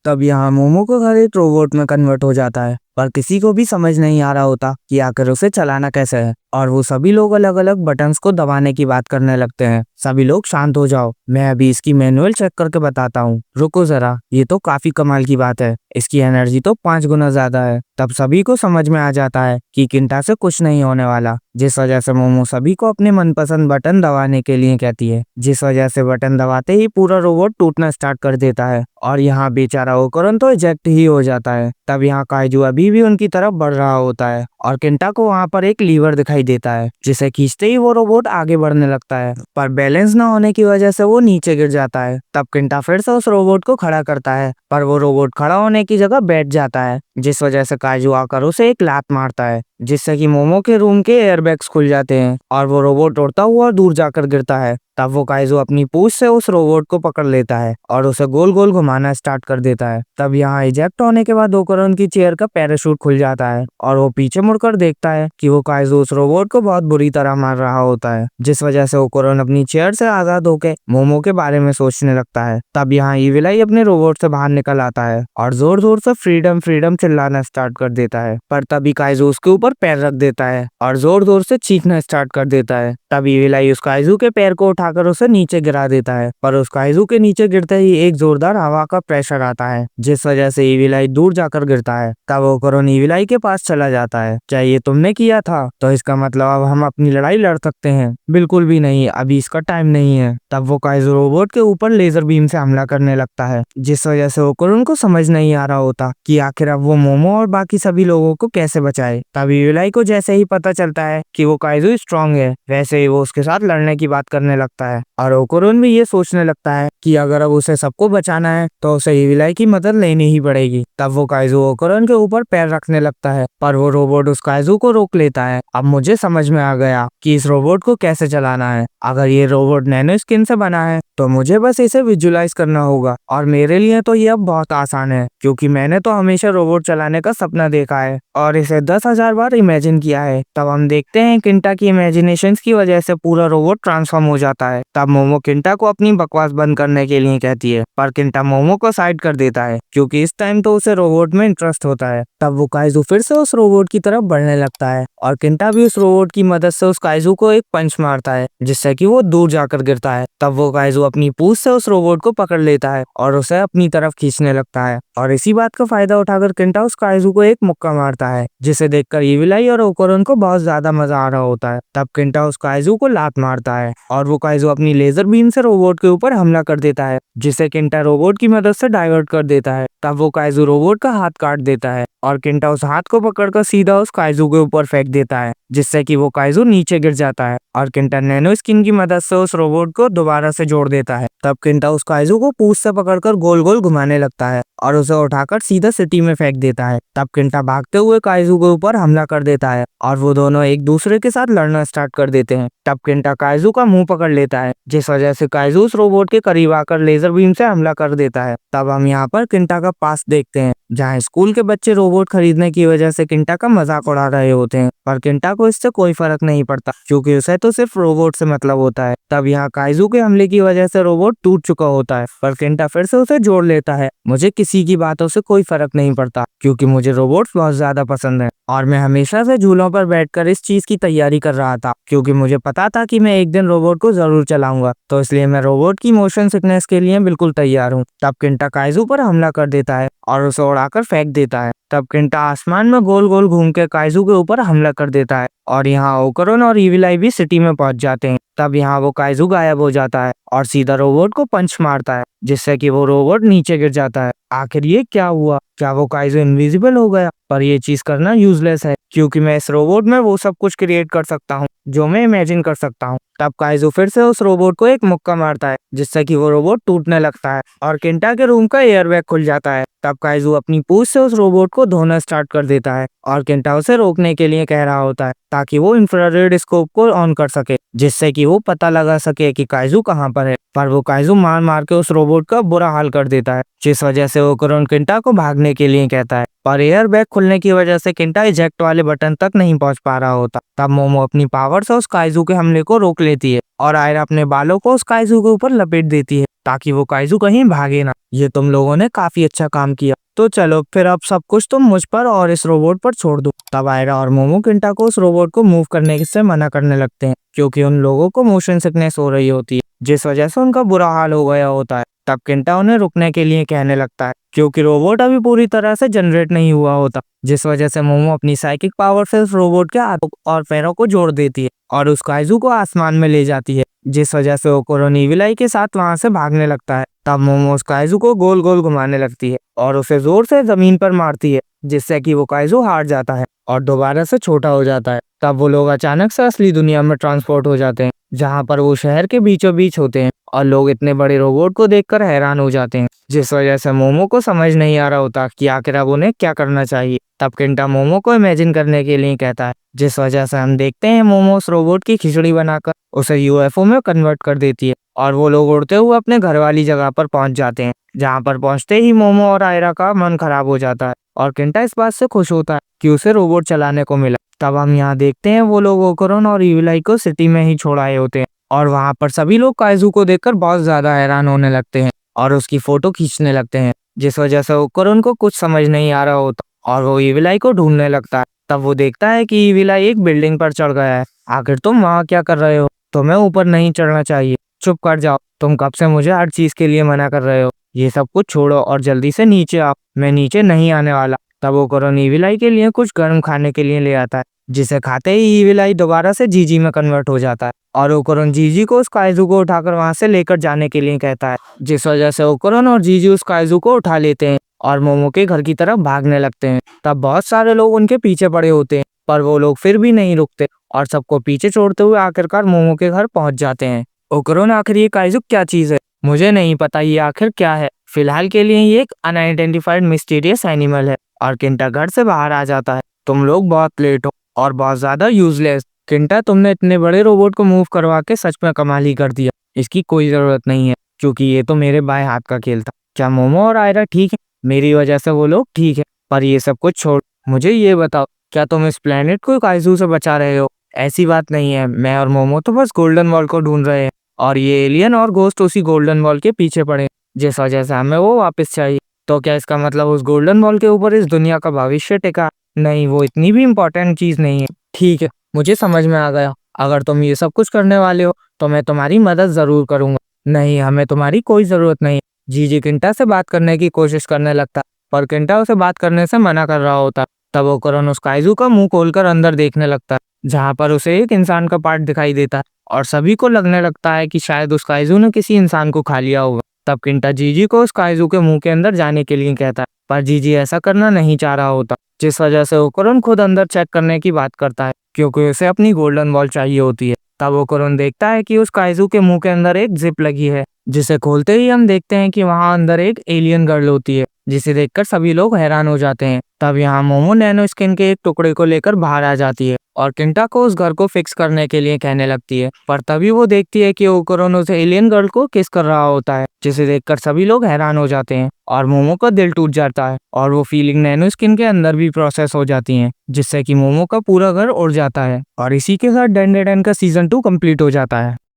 तब यहाँ मोमो का घर एक रोबोट में कन्वर्ट हो जाता है, पर किसी को भी समझ नहीं आ रहा होता कि आखिर उसे चलाना कैसे है। और वो सभी लोग अलग अलग बटन्स को दबाने की बात करने लगते हैं। सभी लोग शांत हो जाओ, मैं अभी इसकी मैनुअल चेक करके बताता हूँ। रुको जरा, ये तो काफी कमाल की बात है, इसकी एनर्जी तो 5 गुना ज्यादा है। तब सभी को समझ में आ जाता है कि किंटा से कुछ नहीं होने वाला, जिस वजह से मोमो सभी को अपने मनपसंद बटन दबाने के लिए कहती है। जिस वजह से बटन दबाते ही पूरा रोबोट टूटना स्टार्ट कर देता है और यहाँ बेचारा ओकरन तो इजेक्ट ही हो जाता है। तब यहाँ काइजू अभी भी उनकी तरफ बढ़ रहा होता है और किंटा को वहाँ पर एक लीवर दिखाई देता है, जिसे खींचते ही वो रोबोट आगे बढ़ने लगता है, पर बैलेंस न होने की वजह से वो नीचे गिर जाता है। तब किंटा फिर से उस रोबोट को खड़ा करता है, पर वो रोबोट खड़ा होने की जगह बैठ जाता है, जिस वजह से काइजू आकर उसे एक लात मारता है, जिससे कि मोमो के रूम के एयरबैग्स खुल जाते हैं और वो रोबोट उड़ता हुआ दूर जाकर गिरता है। तब वो काइजू अपनी पूंछ से उस रोबोट को पकड़ लेता है और उसे गोल गोल घुमाना स्टार्ट कर देता है। तब यहाँ इजेक्ट होने के बाद ओकरन की चेयर का पैराशूट खुल जाता है और वो पीछे मुड़कर देखता है कि वो काइजू उस रोबोट को बहुत बुरी तरह मार रहा होता है, जिस वजह से ओकरन अपनी चेयर से आजाद होकर मोमो के बारे में सोचने लगता है। तब यहाँ ईविल आई अपने रोबोट से बाहर निकल आता है और जोर जोर से फ्रीडम फ्रीडम चिल्लाना स्टार्ट कर देता है, पर तभी काइजू उसके ऊपर पैर रख देता है और जोर जोर से चीखना स्टार्ट कर देता है। तब ईविल आई उस काइजू के पैर को उठाकर उसे नीचे गिरा देता है, पर उस काइजू के नीचे गिरते ही एक जोरदार हवा का प्रेशर आता है, जिस वजह से ईविल आई दूर जाकर गिरता है। तब ओकरन ईविल आई के पास चला जाता है। क्या ये तुमने किया था? तो इसका मतलब अब हम अपनी लड़ाई लड़ सकते हैं? बिल्कुल भी नहीं, अभी इसका टाइम नहीं है। तब वो काइजू रोबोट के ऊपर लेजर बीम से हमला करने लगता है, जिस वजह से ओकरन को समझ नहीं आ रहा होता कि आखिर अब वो मोमो और बाकी सभी लोगों को कैसे बचाए। तब ईविल आई को जैसे ही पता चलता है कि वो काइजू स्ट्रांग है, वैसे ही वो उसके साथ लड़ने की बात करने लगता है और ओकरन भी ये सोचने लगता है कि अगर अब उसे सबको बचाना है तो उसे ईविल आई की मदद लेनी ही पड़ेगी। तब वो काइजू ओकरन के ऊपर पैर रखने लगता है, पर वो रोबोट उस काइजू को रोक लेता है। अब मुझे समझ में आ गया कि इस रोबोट को कैसे चलाना है। अगर ये रोबोट नैनो स्किन से बना है तो मुझे बस इसे विजुलाइज करना होगा, और मेरे लिए तो ये अब बहुत आसान है, क्योंकि मैंने तो हमेशा रोबोट चलाने का सपना देखा है और इसे 10,000 बार इमेजिन किया है। तब हम देखते हैं किंटा की इमेजिनेशन की वजह से पूरा रोबोट ट्रांसफॉर्म हो जाता है। तब मोमो किंटा को अपनी बकवास बंद करने के लिए कहती है, पर किंटा मोमो को साइड कर देता है, क्योंकि इस टाइम तो उसे रोबोट में इंटरेस्ट होता है। तब वो काइजू फिर से उस रोबोट की तरफ बढ़ने लगता है और किंटा भी उस रोबोट की मदद से उस काइजू को एक पंच मारता है, जिससे कि वो दूर जाकर गिरता है। तब वो काइजू अपनी पूंछ से उस रोबोट को पकड़ लेता है और उसे अपनी तरफ खींचने लगता है, और इसी बात का फायदा उठाकर किंटा उस काइजू को एक मुक्का मारता है, जिसे देखकर ईविल आई और ओकरन को बहुत ज्यादा मजा आ रहा होता है। तब किंटा उस काइजू को लात मारता है और वो काइजू अपनी लेजर बीम से रोबोट के ऊपर हमला कर देता है, जिसे किंटा रोबोट की मदद से डाइवर्ट कर देता है। तब वो काइजू रोबोट का हाथ काट देता है और किंटा उस हाथ को पकड़कर सीधा उस काइजू के ऊपर फेंक देता है, जिससे कि वो काइजू नीचे गिर जाता है और किंटा नैनो स्किन की मदद से उस रोबोट को दोबारा से जोड़ देता है। तब किंटा उस काइजू को पूंछ से पकड़कर गोल गोल घुमाने लगता है और उसे उठाकर सीधा सिटी में फेंक देता है। तब किंटा भागते हुए काइजू के ऊपर हमला कर देता है और वो दोनों एक दूसरे के साथ लड़ना स्टार्ट कर देते हैं। तब किंटा काइजू का मुंह पकड़ लेता है, जिस वजह से काइजू उस रोबोट के करीब आकर लेजर बीम से हमला कर देता है। तब हम यहाँ पर किंटा का पास देखते हैं, जहाँ स्कूल के बच्चे रोबोट खरीदने की वजह से किंटा का मजाक उड़ा रहे होते हैं, पर किंटा को इससे कोई फर्क नहीं पड़ता, क्योंकि उसे तो सिर्फ रोबोट से मतलब होता है। तब यहाँ काइजू के हमले की वजह से रोबोट टूट चुका होता है, पर किंटा फिर से उसे जोड़ लेता है। मुझे किसी की बातों से कोई फर्क नहीं पड़ता, क्योंकि मुझे रोबोट्स बहुत ज्यादा पसंद है और मैं हमेशा से झूलों पर बैठकर इस चीज की तैयारी कर रहा था, क्योंकि मुझे पता था कि मैं एक दिन रोबोट को जरूर चलाऊंगा, तो इसलिए मैं रोबोट की मोशन सिकनेस के लिए बिल्कुल तैयार हूँ। तब किंटा काइजू पर हमला कर देता है और उसे उड़ाकर फेंक देता है। तब किंटा आसमान में गोल गोल घूम के काइजू के ऊपर हमला कर देता है और यहाँ ओकरन और ईविल आई भी सिटी में पहुंच जाते हैं। तब यहाँ वो काइजू गायब हो जाता है और सीधा रोबोट को पंच मारता है, जिससे कि वो रोबोट नीचे गिर जाता है। आखिर ये क्या हुआ? क्या वो काइजू इनविजिबल हो गया? पर ये चीज करना यूजलेस है, क्योंकि मैं इस रोबोट में वो सब कुछ क्रिएट कर सकता हूँ जो मैं इमेजिन कर सकता हूँ। तब काइजू फिर से उस रोबोट को एक मुक्का मारता है, जिससे कि वो रोबोट टूटने लगता है और किंटा के रूम का एयरबैग खुल जाता है। तब काइजू अपनी पूंछ से उस रोबोट को धोना स्टार्ट कर देता है और किंटा उसे रोकने के लिए कह रहा होता है, ताकि वो इंफ्रारेड स्कोप को ऑन कर सके, जिससे कि वो पता लगा सके कि काइजू कहाँ पर है। पर वो काइजू मार मार के उस रोबोट का बुरा हाल कर देता है, जिस वजह से ओकरन किंटा को भागने के लिए कहता है, पर एयर बैग खुलने की वजह से किंटा इजेक्ट वाले बटन तक नहीं पहुंच पा रहा होता। तब मोमो अपनी पावर से उस काइजू के हमले को रोक लेती है और आयरा अपने बालों को उस काइजू के ऊपर लपेट देती है, ताकि वो काइजू कहीं भागे ना। ये तुम लोगों ने काफी अच्छा काम किया। तो चलो फिर अब सब कुछ तुम मुझ पर और इस रोबोट पर छोड़ दो। तब आयरा और मोमो किंटा को उस रोबोट को मूव करने से मना करने लगते हैं, क्योंकि उन लोगों को मोशन सिकनेस हो रही होती है, जिस वजह से उनका बुरा हाल हो गया होता है। तब किंटा उन्हें रुकने के लिए कहने लगता है, क्योंकि रोबोट अभी पूरी तरह से जनरेट नहीं हुआ होता, जिस वजह से मोमो अपनी साइकिक पावर से उस रोबोट के हाथों और पैरों को जोड़ देती है और उस काइजू को आसमान में ले जाती है, जिस वजह से ओकोरोन ईविल आई के साथ वहां से भागने लगता है। तब मोमो उस काइजू को गोल गोल घुमाने लगती है और उसे जोर से जमीन पर मारती है, जिससे कि वो काइजू हार जाता है और दोबारा से छोटा हो जाता है। तब वो लोग अचानक से असली दुनिया में ट्रांसपोर्ट हो जाते हैं, जहाँ पर वो शहर के बीचों बीच होते हैं और लोग इतने बड़े रोबोट को देखकर हैरान हो जाते हैं, जिस वजह से मोमो को समझ नहीं आ रहा होता कि आखिर अब उन्हें क्या करना चाहिए। तब किंटा मोमो को इमेजिन करने के लिए कहता है, जिस वजह से हम देखते हैं मोमो उस रोबोट की खिचड़ी बनाकर उसे यूएफओ में कन्वर्ट कर देती है और वो लोग उड़ते हुए अपने घर वाली जगह पर पहुंच जाते हैं, जहाँ पर पहुंचते ही मोमो और आयरा का मन खराब हो जाता है और किंटा इस बात से खुश होता है कि उसे रोबोट चलाने को मिला। तब हम यहाँ देखते हैं वो लोग ओकोरोन और ईविल आई को सिटी में ही छोड़ आए होते हैं और वहाँ पर सभी लोग काइजू को देखकर बहुत ज्यादा हैरान होने लगते हैं और उसकी फोटो खींचने लगते हैं, जिस वजह से ओकोरोन को कुछ समझ नहीं आ रहा होता और वो ईविल आई को ढूंढने लगता है। तब वो देखता है कि ईविल आई एक बिल्डिंग पर चढ़ गया है। आखिर तुम वहाँ क्या कर रहे हो? तुम्हें ऊपर नहीं चढ़ना चाहिए। चुप कर जाओ, तुम कब से मुझे हर चीज के लिए मना कर रहे हो। ये सब कुछ छोड़ो और जल्दी से नीचे आओ, मैं नीचे नहीं आने वाला। तब ओकोरोन ईविल आई के लिए कुछ गर्म खाने के लिए ले आता है, जिसे खाते ही ईविल आई दोबारा से जीजी में कन्वर्ट हो जाता है और ओकोरोन जीजी को उस काइजू को उठाकर वहां से लेकर जाने के लिए कहता है, जिस वजह से ओकोरोन और जीजी उस काइजू को उठा लेते हैं और मोमो के घर की तरफ भागने लगते हैं। तब बहुत सारे लोग उनके पीछे पड़े होते हैं, पर वो लोग फिर भी नहीं रुकते और सबको पीछे छोड़ते हुए आखिरकार मोमो के घर पहुंच जाते हैं। ओकोरोन, आखिर ये काइजू क्या चीज है? मुझे नहीं पता ये आखिर क्या है। फिलहाल के लिए ये एक अनआइडेंटिफाइड मिस्टीरियस एनिमल है। और किंटा घर से बाहर आ जाता है। तुम लोग बहुत लेट हो और बहुत ज्यादा यूजलेस। किंटा, तुमने इतने बड़े रोबोट को मूव करवा के सच में कमाल ही कर दिया। इसकी कोई जरूरत नहीं है, क्योंकि ये तो मेरे बाएं हाथ का खेल था। क्या मोमो और आयरा ठीक है? मेरी वजह से वो लोग ठीक है, पर ये सब कुछ छोड़ मुझे ये बताओ, क्या तुम इस प्लेनेट को काइजू से बचा रहे हो? ऐसी बात नहीं है, मैं और मोमो तो बस गोल्डन बॉल को ढूंढ रहे हैं और ये एलियन और घोस्ट उसी गोल्डन बॉल के पीछे पड़े, जिस वजह से हमें वो वापस चाहिए। तो क्या इसका मतलब उस गोल्डन बॉल के ऊपर इस दुनिया का भविष्य टिका? नहीं, वो इतनी भी इम्पोर्टेंट चीज नहीं है। ठीक है, मुझे समझ में आ गया। अगर तुम ये सब कुछ करने वाले हो तो मैं तुम्हारी मदद जरूर करूंगा। नहीं, हमें तुम्हारी कोई जरूरत नहीं। जीजी किंटा से बात करने की कोशिश करने लगता, पर किंटा उसे बात करने से मना कर रहा होता। तब ओकोरोन उस काइजू का मुंह खोलकर अंदर देखने लगता, जहाँ पर उसे एक इंसान का पार्ट दिखाई देता और सभी को लगने लगता है कि शायद उस काइजू ने किसी इंसान को खा लिया होगा। तब किंटा जीजी को उस काइजू के मुंह के अंदर जाने के लिए कहता है, पर जीजी ऐसा करना नहीं चाह रहा होता, जिस वजह से ओकोरोन खुद अंदर चेक करने की बात करता है, क्योंकि उसे अपनी गोल्डन बॉल चाहिए होती है। तब ओकोरोन देखता है कि उस काइजू के मुंह के अंदर एक जिप लगी है, जिसे खोलते ही हम देखते हैं कि वहां अंदर एक एलियन गर्ल होती है, जिसे देखकर सभी लोग हैरान हो जाते हैं। तब यहाँ मोमो नैनो स्किन के एक टुकड़े को लेकर बाहर आ जाती है और किंटा को उस घर को फिक्स करने के लिए कहने लगती है, पर तभी वो देखती है कि ओकोरोन उस एलियन गर्ल को किस कर रहा होता है, जिसे देखकर सभी लोग हैरान हो जाते हैं और मोमो का दिल टूट जाता है और वो फीलिंग नैनो स्किन के अंदर भी प्रोसेस हो जाती है, जिससे कि मोमो का पूरा घर उड़ जाता है। और इसी के साथ डेंडेडन का सीजन 2 कंप्लीट हो जाता है।